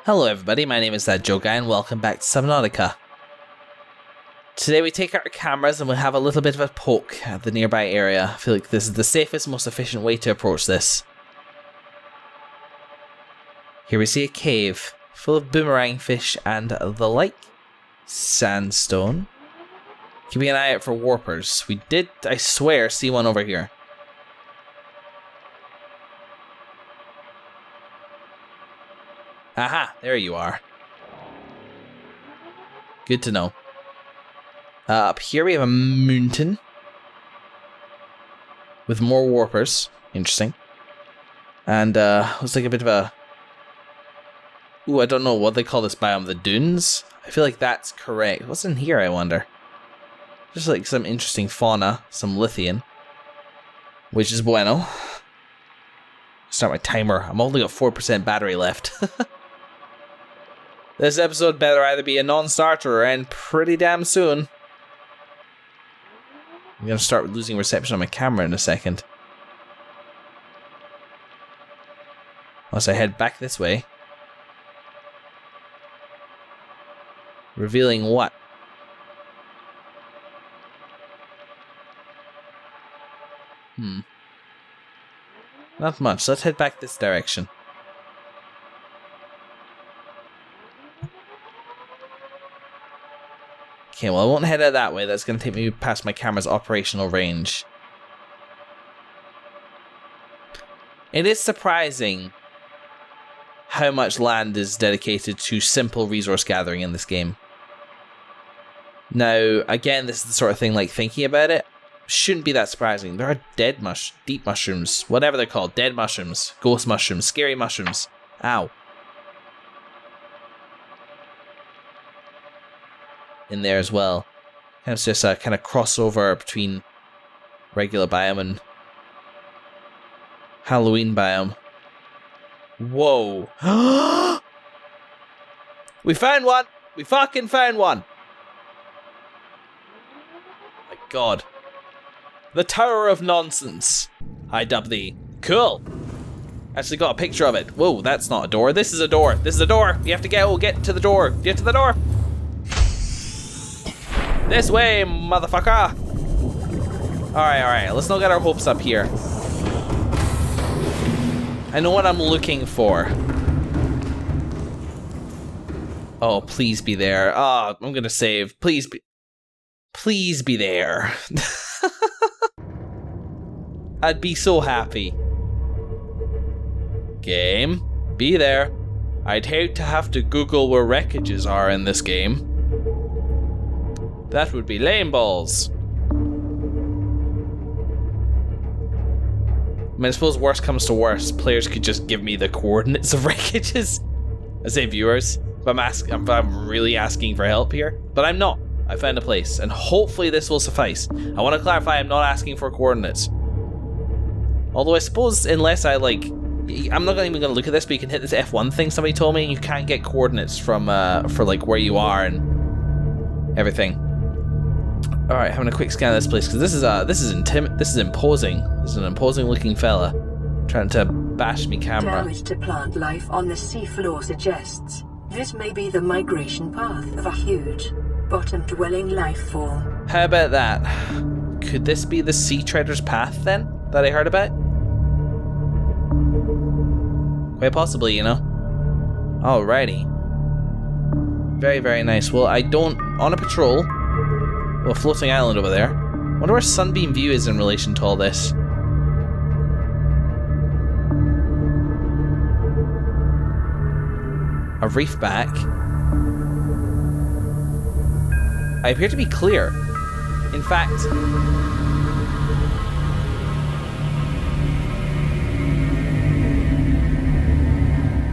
Hello everybody, my name is that Joe Guy and welcome back to Subnautica. Today we take out our cameras and we'll have a little bit of a poke at the nearby area. I feel like this is the safest, most efficient way to approach this. Here we see a cave full of boomerang fish and the like. Sandstone. Keeping an eye out for warpers. We did, I swear, see one over here. Aha, there you are. Good to know. Up here we have a mountain with more warpers. Interesting. And looks like a bit of a... Ooh, I don't know what they call this biome. The dunes? I feel like that's correct. What's in here, I wonder? Just like some interesting fauna. Some lithium. Which is bueno. Start my timer. I'm only got 4% battery left. This episode better either be a non-starter or end pretty damn soon. I'm gonna start losing reception on my camera in a second. Unless I head back this way. Revealing what? Not much. Let's head back this direction. Okay, well I won't head out that way. That's going to take me past my camera's operational range. It is surprising how much land is dedicated to simple resource gathering in this game. Now, again, this is the sort of thing, like, thinking about it, shouldn't be that surprising. There are deep mushrooms, whatever they're called, dead mushrooms, ghost mushrooms, scary mushrooms. Ow. In there as well. And it's just a kind of crossover between regular biome and Halloween biome. Whoa. We found one! We fucking found one! My god. The Tower of Nonsense. I dub thee. Cool. Actually got a picture of it. Whoa, that's not a door. This is a door. This is a door. You have to get to the door. Get to the door. This way, motherfucker! Alright, let's not get our hopes up here. I know what I'm looking for. Oh, please be there. Oh, I'm gonna save. Please be there. I'd be so happy. Game, be there. I'd hate to have to Google where wreckages are in this game. That would be lame balls. I mean, I suppose worst comes to worst, players could just give me the coordinates of wreckages. I say viewers, but I'm really asking for help here. But I'm not. I found a place, and hopefully this will suffice. I want to clarify, I'm not asking for coordinates. Although I suppose, unless I like... I'm not even going to look at this, but you can hit this F1 thing somebody told me, and you can't get coordinates from, for like where you are and everything. Alright, having a quick scan of this place, because this is imposing. This is an imposing looking fella. Trying to bash me camera. Damage to plant life on the seafloor suggests this may be the migration path of a huge, bottom-dwelling life form. How about that? Could this be the sea treader's path, then, that I heard about? Quite possibly, you know. Alrighty. Very, very nice. Well, on a patrol... Well, floating island over there. Wonder where Sunbeam View is in relation to all this. A reef back. I appear to be clear. In fact...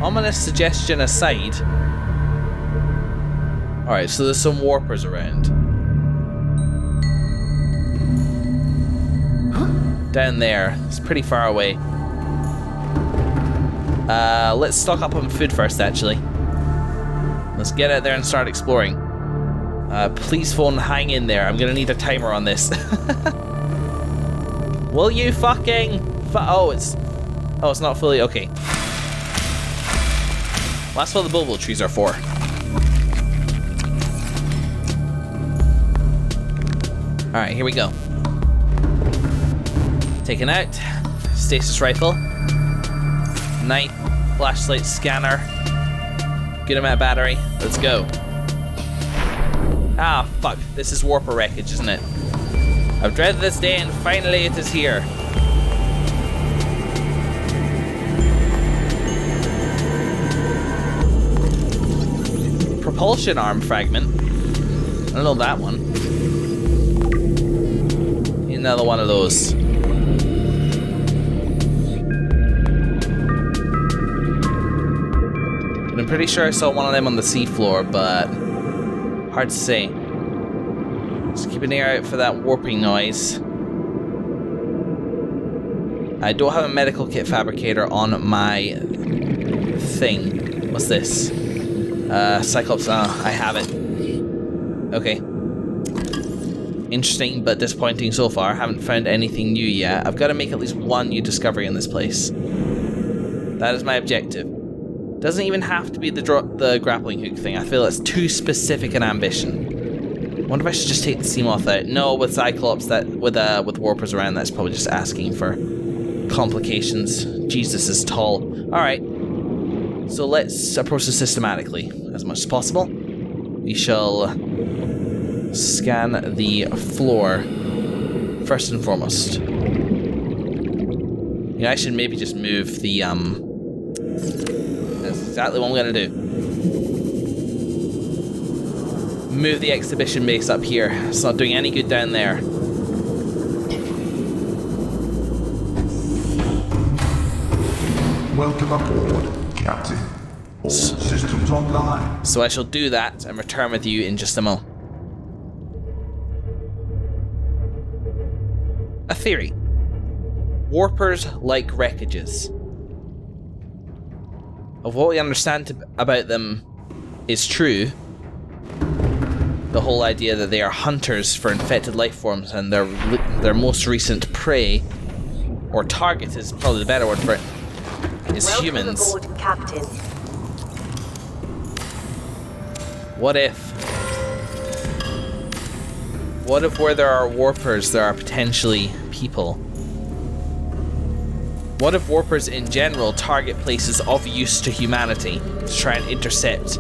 Ominous suggestion aside... Alright, so there's some warpers around. Down there. It's pretty far away. Let's stock up on food first, actually. Let's get out there and start exploring. Please phone, hang in there. I'm gonna need a timer on this. Will you fucking... Oh, it's not fully... Okay. That's what the bulbul trees are for. Alright, here we go. Taken out. Stasis rifle. Night. Flashlight scanner. Good amount of battery. Let's go. Ah, fuck. This is warper wreckage, isn't it? I've dreaded this day and finally it is here. Propulsion arm fragment. I don't know that one. Another one of those. And I'm pretty sure I saw one of them on the seafloor, but hard to say. Just keep an ear out for that warping noise. I don't have a medical kit fabricator on my thing. What's this? Cyclops. I have it. Okay. Interesting, but disappointing so far. Haven't found anything new yet. I've got to make at least one new discovery in this place. That is my objective. Doesn't even have to be the grappling hook thing. I feel it's too specific an ambition. I wonder if I should just take the Seamoth out. No, with Cyclops, with warpers around, that's probably just asking for complications. Jesus is tall. Alright. So let's approach this systematically as much as possible. We shall scan the floor first and foremost. Yeah, I should maybe just move the that's exactly what I'm gonna do. Move the exhibition base up here. It's not doing any good down there. Welcome aboard, Captain. All systems online. So I shall do that and return with you in just a moment. A theory. Warpers like wreckages. Of what we understand about them is true, the whole idea that they are hunters for infected life forms and their most recent prey, or target is probably the better word for it, is humans. Welcome aboard, Captain. What if where there are warpers, there are potentially people? What if warpers in general target places of use to humanity to try and intercept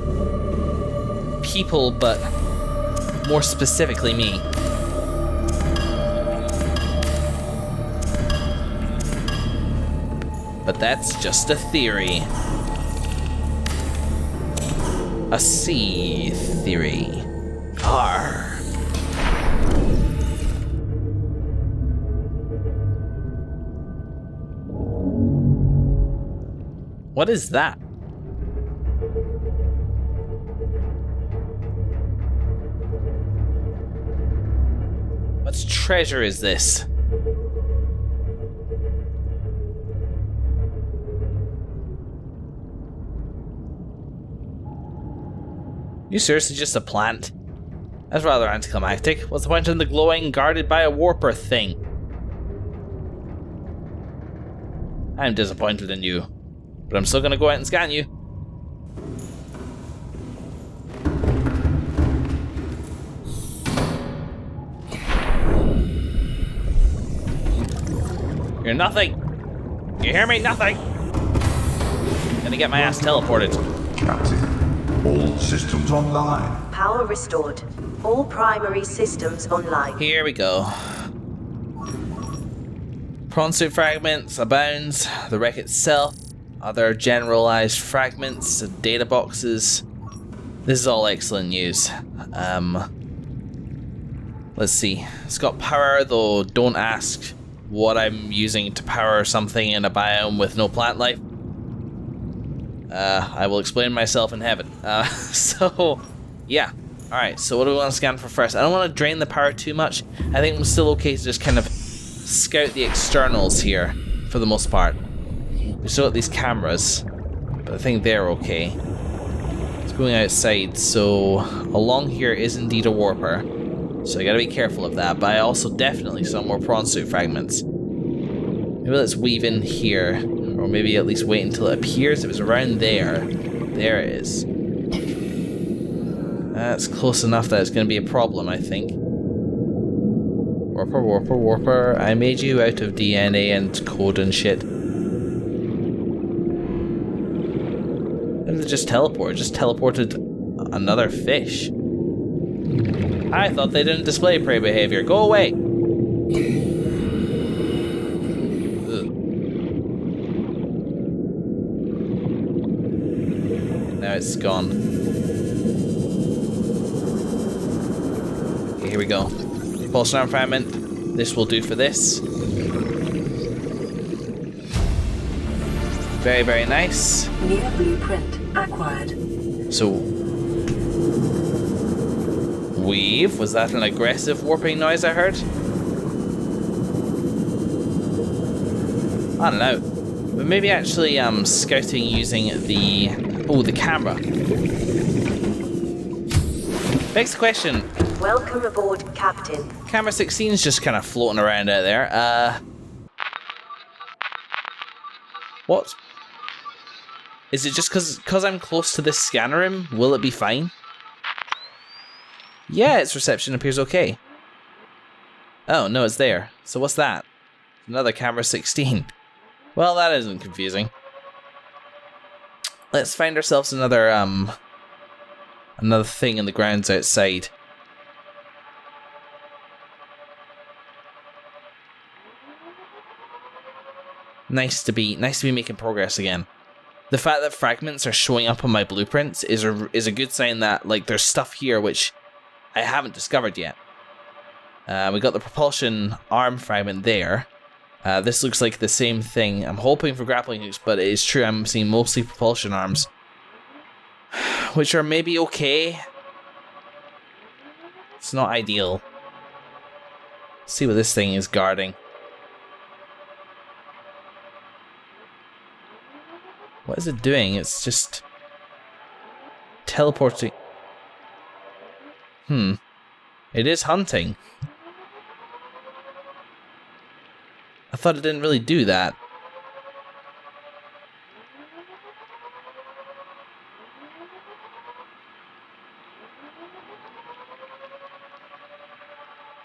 people, but more specifically me? But that's just a theory. A sea theory. Arr. What is that? What treasure is this? You seriously just a plant? That's rather anticlimactic. What's the point in the glowing, guarded by a warper thing? I'm disappointed in you, but I'm still gonna go out and scan you. You're nothing. You hear me? Nothing. Gonna get my ass teleported. Captain, all systems online. Power restored. All primary systems online. Here we go. Prawn suit fragments abounds. The wreck itself. Other generalized fragments. Data boxes. This is all excellent news. Let's see. It's got power, though don't ask what I'm using to power something in a biome with no plant life. I will explain myself in heaven. So, yeah. Alright, so what do we want to scan for first? I don't want to drain the power too much. I think I'm still okay to just kind of scout the externals here, for the most part. We still got these cameras, but I think they're okay. It's going outside, so along here is indeed a warper. So I gotta be careful of that, but I also definitely saw more prawn suit fragments. Maybe let's weave in here, or maybe at least wait until it appears. If it's around there, There it is. That's close enough that it's going to be a problem, I think. Warper, warper, warper. I made you out of DNA and code and shit. And it just teleported. Just teleported another fish. I thought they didn't display prey behavior. Go away. Ugh. Now it's gone. Okay, here we go. Pulse arm fragment. This will do for this. Very, very nice. New blueprint acquired. So, weave. Was that an aggressive warping noise I heard? I don't know. But maybe actually scouting using the camera. Next question. Welcome aboard, Captain. Camera 16 is just kind of floating around out there. What? Is it just because I'm close to this scanner room? Will it be fine? Yeah, its reception appears okay. Oh, no, it's there. So what's that? Another camera 16. Well, that isn't confusing. Let's find ourselves another thing in the grounds outside. Nice to be making progress again. The fact that fragments are showing up on my blueprints is a good sign that like there's stuff here which I haven't discovered yet. We got the propulsion arm fragment there. This looks like the same thing. I'm hoping for grappling hooks, but it is true I'm seeing mostly propulsion arms, which are maybe okay. It's not ideal. Let's see what this thing is guarding. What is it doing? It's just teleporting. It is hunting. I thought it didn't really do that.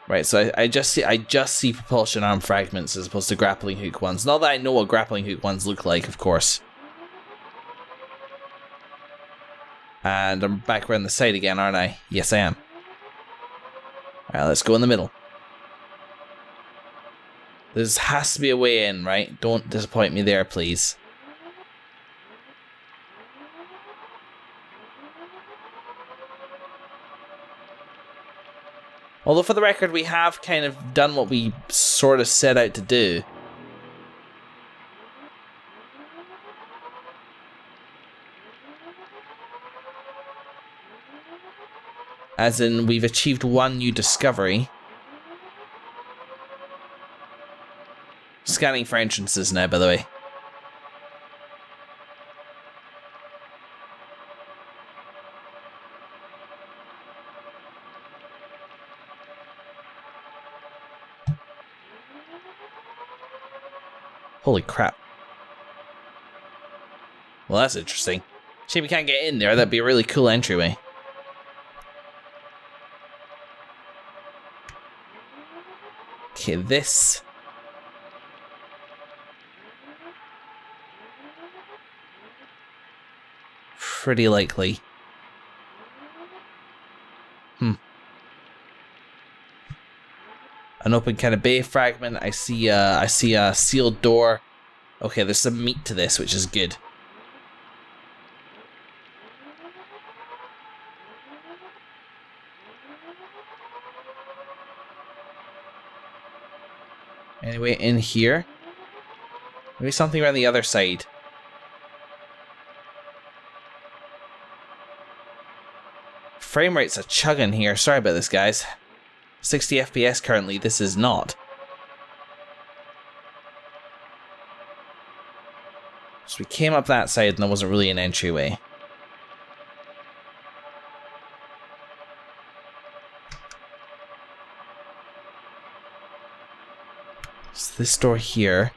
Right, so I just see propulsion arm fragments as opposed to grappling hook ones. Not that I know what grappling hook ones look like, of course. And I'm back around the side again, aren't I? Yes, I am. Alright, let's go in the middle. There has to be a way in, right? Don't disappoint me there, please. Although, for the record, we have kind of done what we sort of set out to do. As in, we've achieved one new discovery. Scanning for entrances now, by the way. Holy crap. Well, that's interesting. Shame we can't get in there. That'd be a really cool entryway. Okay, this. Pretty likely. An open kind of bay fragment. I see a sealed door. Okay, there's some meat to this, which is good. Anyway, in here. Maybe something around the other side. Frame rate's a chugging here. Sorry about this, guys. 60 FPS currently. This is not. So we came up that side and there wasn't really an entryway. So this door here.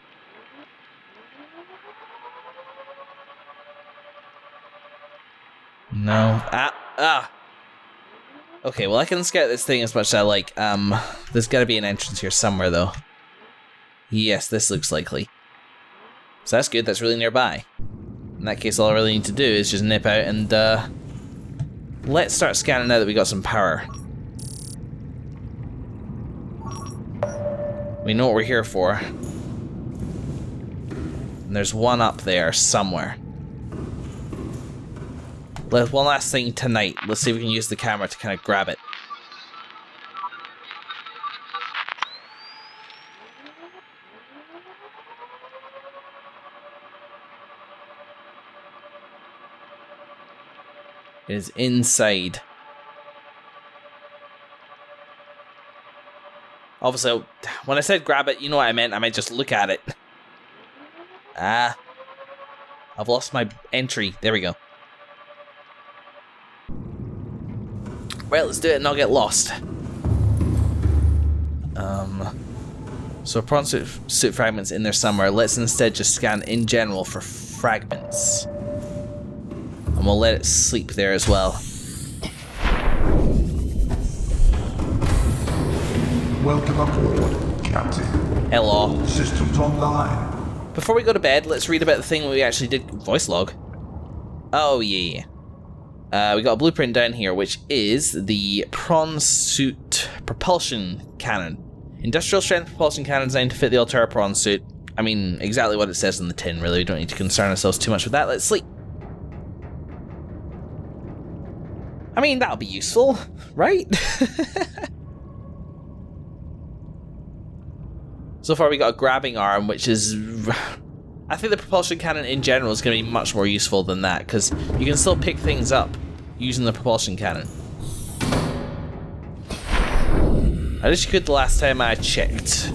No. Okay, well I can scout this thing as much as I like. There's gotta be an entrance here somewhere though. Yes, this looks likely. So that's good, that's really nearby. In that case, all I really need to do is just nip out and let's start scanning now that we got some power. We know what we're here for. And there's one up there somewhere. One last thing tonight. Let's see if we can use the camera to kind of grab it. It is inside. Obviously, when I said grab it, you know what I meant. I might just look at it. I've lost my entry. There we go. Right, let's do it and not get lost. So prawn suit fragments in there somewhere. Let's instead just scan in general for fragments. And we'll let it sleep there as well. Welcome aboard, Captain. Hello. Systems online. Before we go to bed, let's read about the thing we actually did. Voice log. Oh, yeah. We got a blueprint down here, which is the prawn suit propulsion cannon. Industrial strength propulsion cannon designed to fit the Altera prawn suit. I mean, exactly what it says in the tin, really. We don't need to concern ourselves too much with that. Let's sleep. I mean, that'll be useful, right? So far we got a grabbing arm, which is... I think the propulsion cannon in general is going to be much more useful than that, because you can still pick things up using the propulsion cannon. At least you could the last time I checked.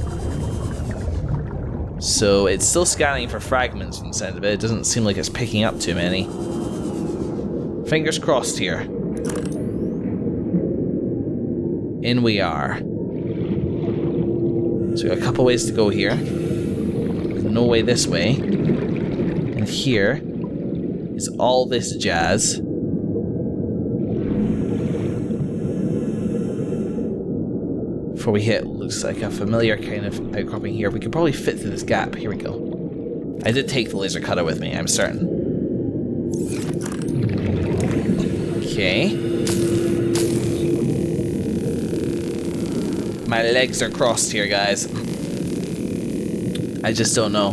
So it's still scanning for fragments from the sound of it. It doesn't seem like it's picking up too many. Fingers crossed here. In we are. So we got a couple ways to go here. No way this way. And here is all this jazz. Before we hit, looks like a familiar kind of outcropping here. We could probably fit through this gap. Here we go. I did take the laser cutter with me, I'm certain. Okay. My legs are crossed here, guys. I just don't know.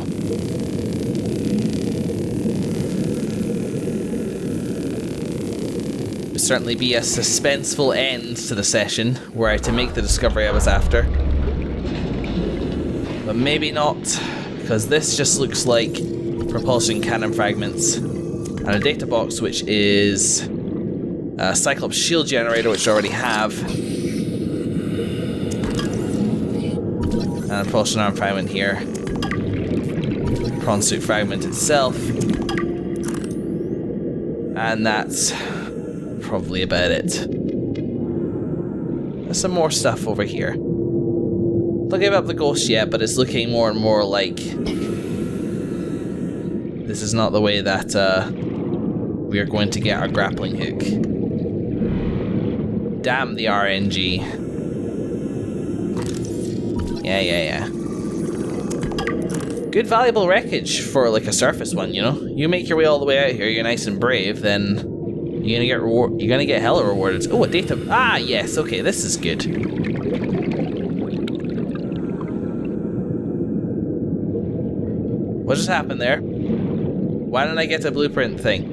Would certainly be a suspenseful end to the session were I to make the discovery I was after. But maybe not, because this just looks like propulsion cannon fragments. And a data box, which is a Cyclops shield generator, which I already have. And a propulsion arm fragment here. Prawn suit fragment itself. And that's probably about it. There's some more stuff over here. Don't give up the ghost yet, but it's looking more and more like this is not the way that we are going to get our grappling hook. Damn the RNG. Yeah. Good valuable wreckage for like a surface one, you know? You make your way all the way out here, you're nice and brave, then you're gonna get hella rewarded. Oh, a data. Ah, yes, okay, this is good. What just happened there? Why didn't I get a blueprint thing?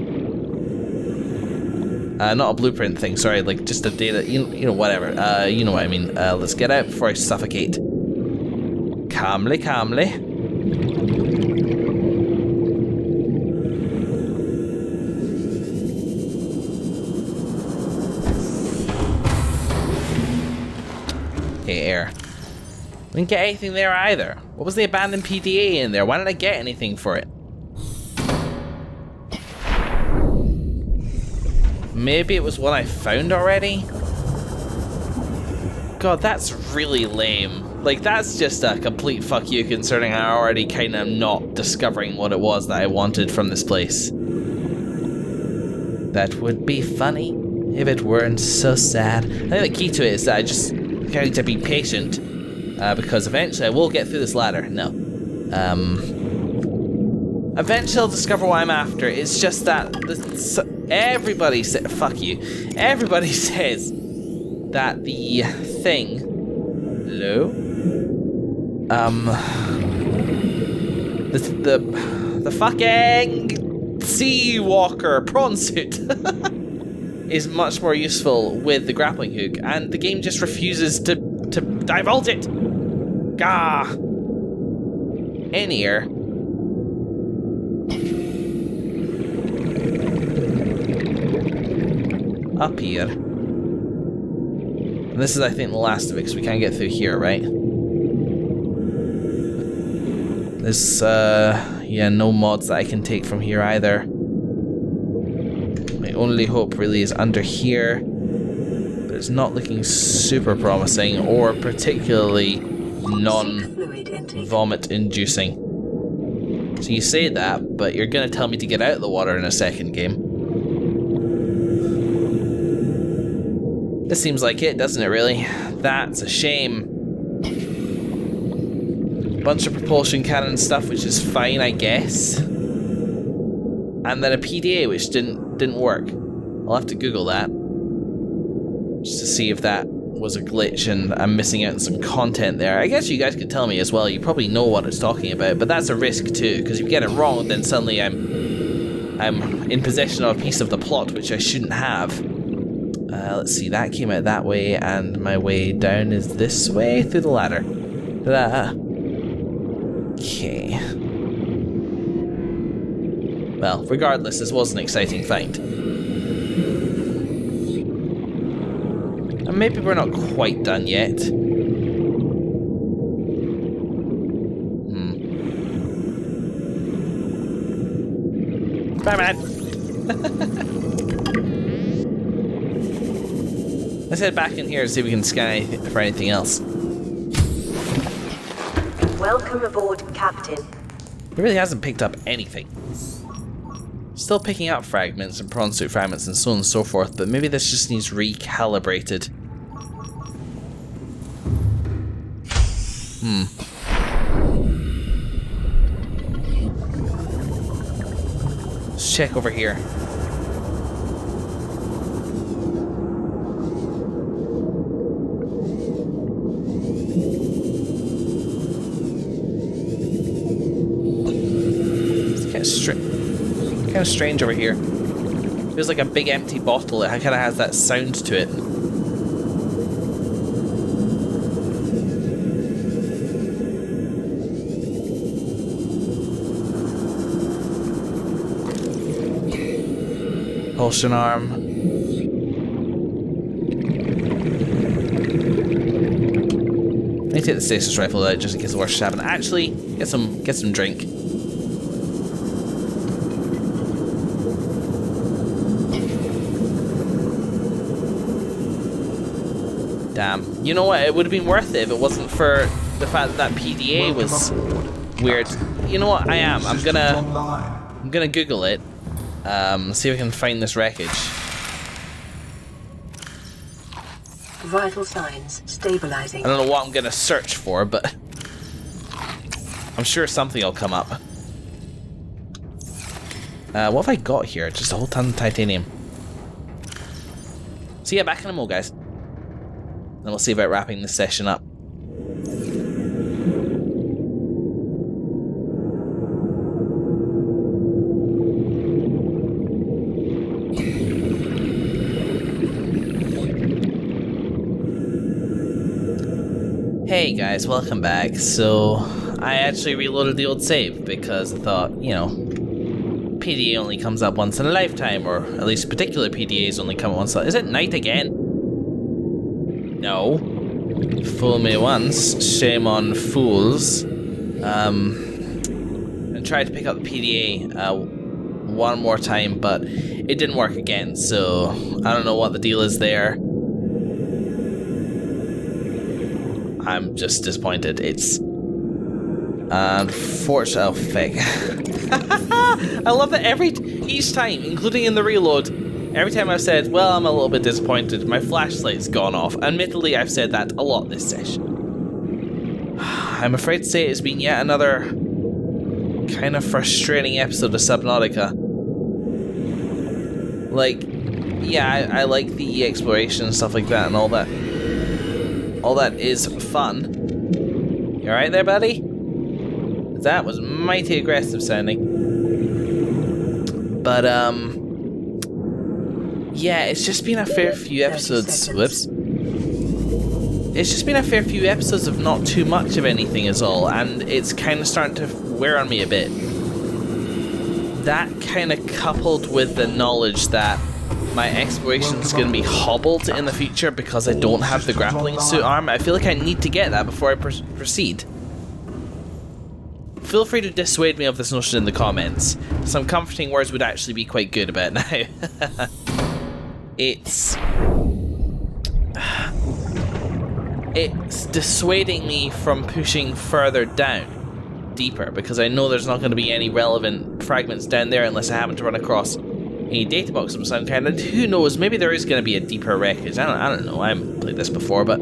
Not a blueprint thing, sorry, like just a data, you know, whatever. You know what I mean. Let's get out before I suffocate. Calmly. Okay, air. We didn't get anything there either. What was the abandoned PDA in there? Why didn't I get anything for it? Maybe it was one I found already? God, that's really lame. Like, that's just a complete fuck you concerning I already kind of not discovering what it was that I wanted from this place. That would be funny if it weren't so sad. I think the key to it is that I just kind of to be patient, because eventually I will get through this ladder. No. Eventually I'll discover what I'm after. It's just that everybody said, fuck you. Everybody says that the thing. Hello? The fucking sea walker prawn suit is much more useful with the grappling hook, and the game just refuses to divulge it. Gah. In here. Up here. And this is, I think, the last of it, because we can't get through here, right? There's, yeah, no mods that I can take from here either. My only hope really is under here. But it's not looking super promising, or particularly non-vomit inducing. So you say that, but you're gonna tell me to get out of the water in a second, game. This seems like it, doesn't it, really? That's a shame. Bunch of propulsion cannon stuff, which is fine, I guess. And then a PDA, which didn't work. I'll have to Google that. Just to see if that was a glitch and I'm missing out on some content there. I guess you guys could tell me as well. You probably know what it's talking about, but that's a risk too, because if you get it wrong, then suddenly I'm in possession of a piece of the plot, which I shouldn't have. Let's see, that came out that way, and my way down is this way through the ladder. Okay. Well, regardless, this was an exciting find. And maybe we're not quite done yet. Bye, man. Let's head back in here and see if we can scan for anything else. Welcome aboard, Captain. It really hasn't picked up anything. Still picking up fragments and prawn suit fragments and so on and so forth, but maybe this just needs recalibrated. Let's check over here. Kind of strange over here. Feels like a big empty bottle. It kind of has that sound to it. Propulsion arm. Let me take the stasis rifle out just in case the worst happens. Actually, get some drink. Damn. You know what? It would have been worth it if it wasn't for the fact that PDA was weird. You know what? I'm gonna Google it. See if I can find this wreckage. Vital signs stabilizing. I don't know what I'm gonna search for, but I'm sure something will come up. What have I got here? Just a whole ton of titanium. So yeah, back in a mo, guys. Then we'll see about wrapping this session up. Hey guys, welcome back. So, I actually reloaded the old save because I thought, you know, PDA only comes up once in a lifetime, or at least particular PDAs only come up once. Is it night again? No. Fool me once, shame on fools. I tried to pick up the PDA one more time, but it didn't work again, so I don't know what the deal is there. I'm just disappointed. It's unfortunate. Oh, fake. I love that each time, including in the reload, Every time I've said, well, I'm a little bit disappointed, my flashlight's gone off. Admittedly, I've said that a lot this session. I'm afraid to say it's been yet another kind of frustrating episode of Subnautica. Like, yeah, I like the exploration and stuff like that and all that. All that is fun. You alright there, buddy? That was mighty aggressive sounding. But, yeah, it's just been a fair few episodes. Whoops. It's just been a fair few episodes of not too much of anything is all, and it's kind of starting to wear on me a bit. That kind of coupled with the knowledge that my exploration is going to be hobbled in the future because I don't have the grappling suit arm. I feel like I need to get that before I proceed. Feel free to dissuade me of this notion in the comments. Some comforting words would actually be quite good about now. It's dissuading me from pushing further down, deeper, because I know there's not going to be any relevant fragments down there unless I happen to run across a data box of some kind. And who knows, maybe there is going to be a deeper wreckage. I don't know, I haven't played this before, but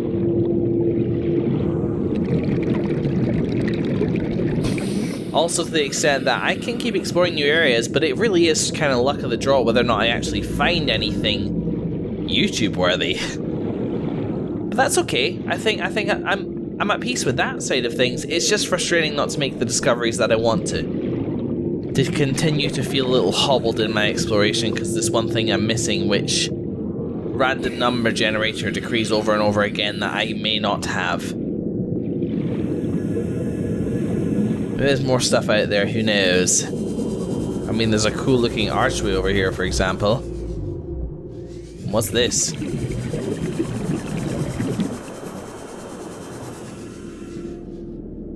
also to the extent that I can keep exploring new areas, but it really is kind of luck of the draw whether or not I actually find anything YouTube worthy. But that's okay. I think I'm at peace with that side of things. It's just frustrating not to make the discoveries that I want to continue to feel a little hobbled in my exploration because there's one thing I'm missing, which random number generator decrees over and over again that I may not have. There's more stuff out there, who knows? I mean, there's a cool looking archway over here, for example. What's this?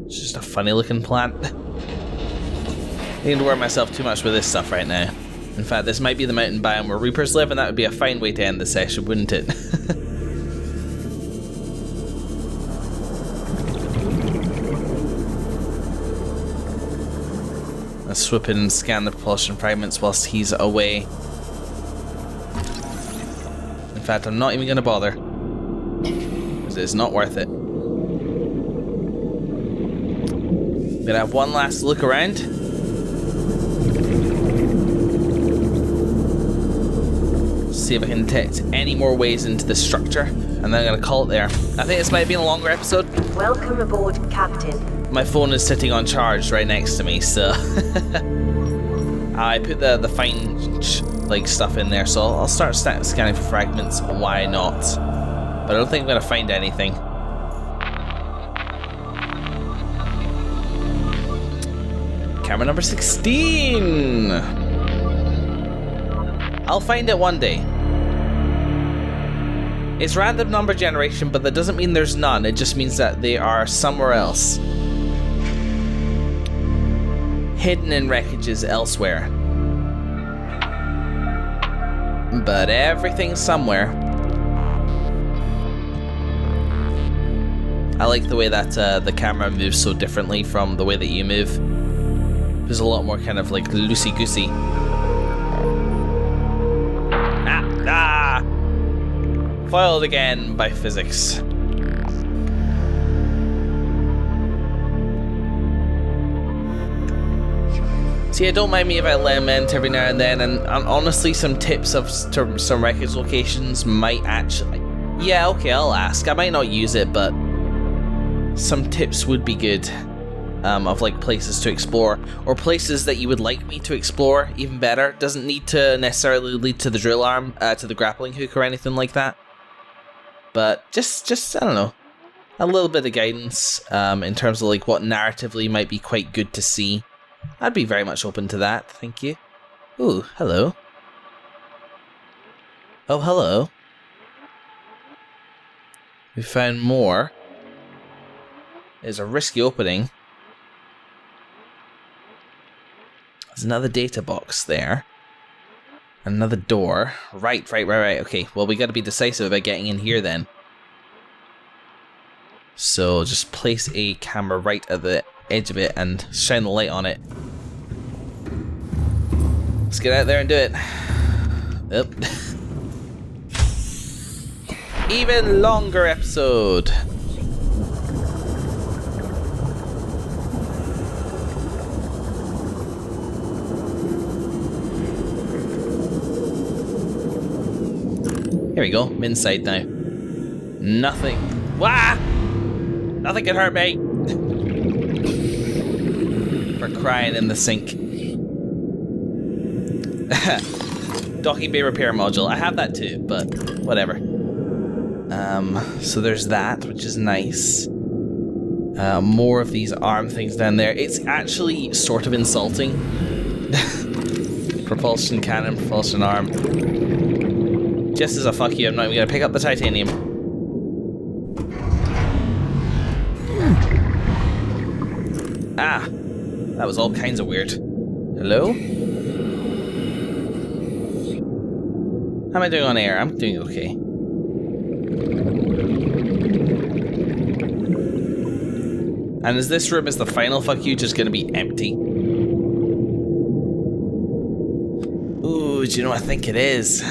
It's just a funny looking plant. I need to worry myself too much with this stuff right now. In fact, this might be the mountain biome where Reapers live, and that would be a fine way to end the session, wouldn't it? Let's swoop in and scan the propulsion fragments whilst he's away. In fact, I'm not even going to bother, because it's not worth it. I'm gonna have one last look around. See if I can detect any more ways into the structure, and then I'm gonna call it there. I think this might have been a longer episode. Welcome aboard, Captain. My phone is sitting on charge right next to me, so I put the fine like stuff in there, so I'll start scanning for fragments. Why not? But I don't think I'm gonna find anything. Camera number 16. I'll find it one day. It's random number generation, but that doesn't mean there's none. It just means that they are somewhere else, hidden in wreckages elsewhere. But everything's somewhere. I like the way that the camera moves so differently from the way that you move. There's a lot more kind of like loosey-goosey. Ah! Foiled again by physics. See, don't mind me if I lament every now and then, and honestly, some tips of some wreckage locations might actually... Yeah, okay, I'll ask. I might not use it, but some tips would be good, of like places to explore, or places that you would like me to explore, even better. Doesn't need to necessarily lead to the drill arm, to the grappling hook or anything like that. But just I don't know, a little bit of guidance, in terms of like what narratively might be quite good to see. I'd be very much open to that, thank you. Ooh, hello. Oh, hello. We found more. There's a risky opening. There's another data box there. Another door. Right. Okay, well, we gotta be decisive about getting in here then. So just place a camera right at the edge of it and shine the light on it. Let's get out there and do it. Yep. Even longer episode. Here we go. I'm inside now. Nothing. Wah! Nothing can hurt me. For crying in the sink. Docking bay repair module. I have that too, but whatever. So there's that, which is nice. More of these arm things down there. It's actually sort of insulting. Propulsion cannon, propulsion arm. Just as a fuck you, I'm not even gonna pick up the titanium. Ah, that was all kinds of weird. Hello? How am I doing on air? I'm doing okay. And is this room, is the final fuck you just gonna be empty? Ooh, do you know what I think it is?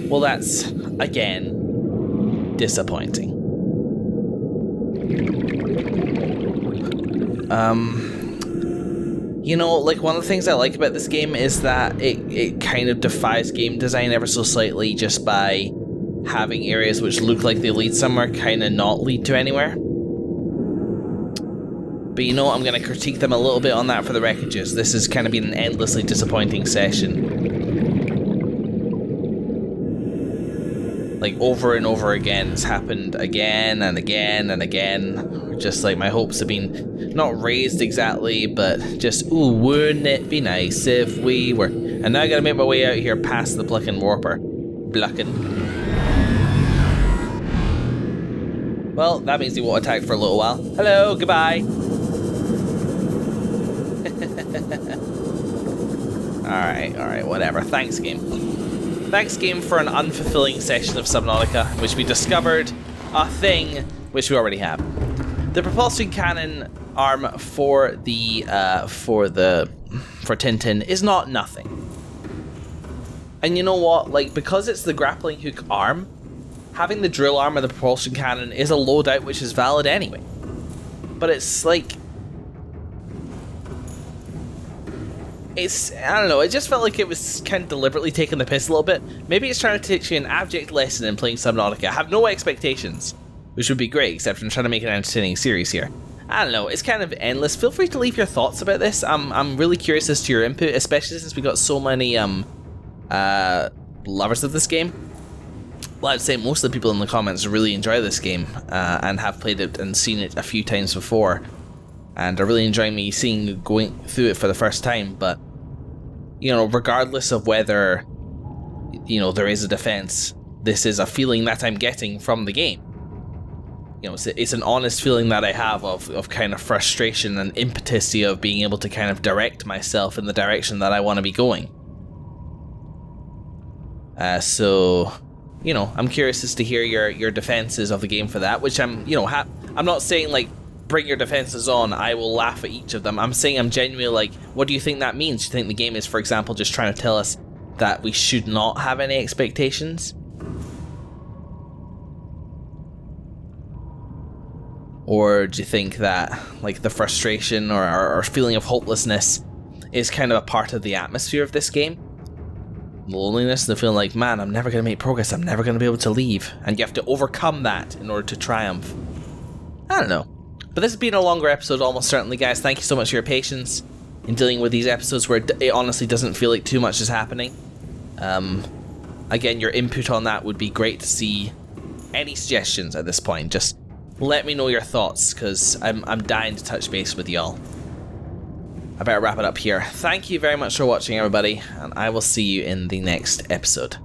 Well, that's, again, disappointing. You know, like, one of the things I like about this game is that it kind of defies game design ever so slightly just by having areas which look like they lead somewhere kind of not lead to anywhere. But you know what, I'm going to critique them a little bit on that for the wreckages. This has kind of been an endlessly disappointing session. Like, over and over again, it's happened again and again and again. Just like my hopes have been not raised exactly, but just, ooh, wouldn't it be nice if we were. And now I gotta make my way out here past the Pluckin' Warper. Bluckin'. Well, that means he won't attack for a little while. Hello, goodbye. Alright, whatever. Thanks, game. Thanks, game, for an unfulfilling session of Subnautica, in which we discovered a thing which we already have. The propulsion cannon arm for Tintin is not nothing. And you know what? Like, because it's the grappling hook arm, having the drill arm and the propulsion cannon is a loadout which is valid anyway. But it's like, I don't know, it just felt like it was kind of deliberately taking the piss a little bit. Maybe it's trying to teach you an abject lesson in playing Subnautica. I have no expectations, which would be great, except I'm trying to make an entertaining series here. I don't know, it's kind of endless. Feel free to leave your thoughts about this. I'm really curious as to your input, especially since we got so many lovers of this game. Well, I'd say most of the people in the comments really enjoy this game and have played it and seen it a few times before, and are really enjoying me going through it for the first time. But you know, regardless of whether, you know, there is a defense, this is a feeling that I'm getting from the game. You know, it's an honest feeling that I have of kind of frustration and impetuosity of being able to kind of direct myself in the direction that I want to be going. So, you know, I'm curious as to hear your defenses of the game for that, which I'm, you know, I'm not saying like, bring your defenses on, I will laugh at each of them. I'm saying I'm genuinely like, what do you think that means? Do you think the game is, for example, just trying to tell us that we should not have any expectations? Or do you think that, like, the frustration or feeling of hopelessness is kind of a part of the atmosphere of this game? The loneliness, the feeling like, man, I'm never going to make progress, I'm never going to be able to leave. And you have to overcome that in order to triumph. I don't know. But this has been a longer episode, almost certainly, guys. Thank you so much for your patience in dealing with these episodes where it honestly doesn't feel like too much is happening. Again, your input on that would be great to see. Any suggestions at this point, just let me know your thoughts, because I'm dying to touch base with y'all. I better wrap it up here. Thank you very much for watching, everybody, and I will see you in the next episode.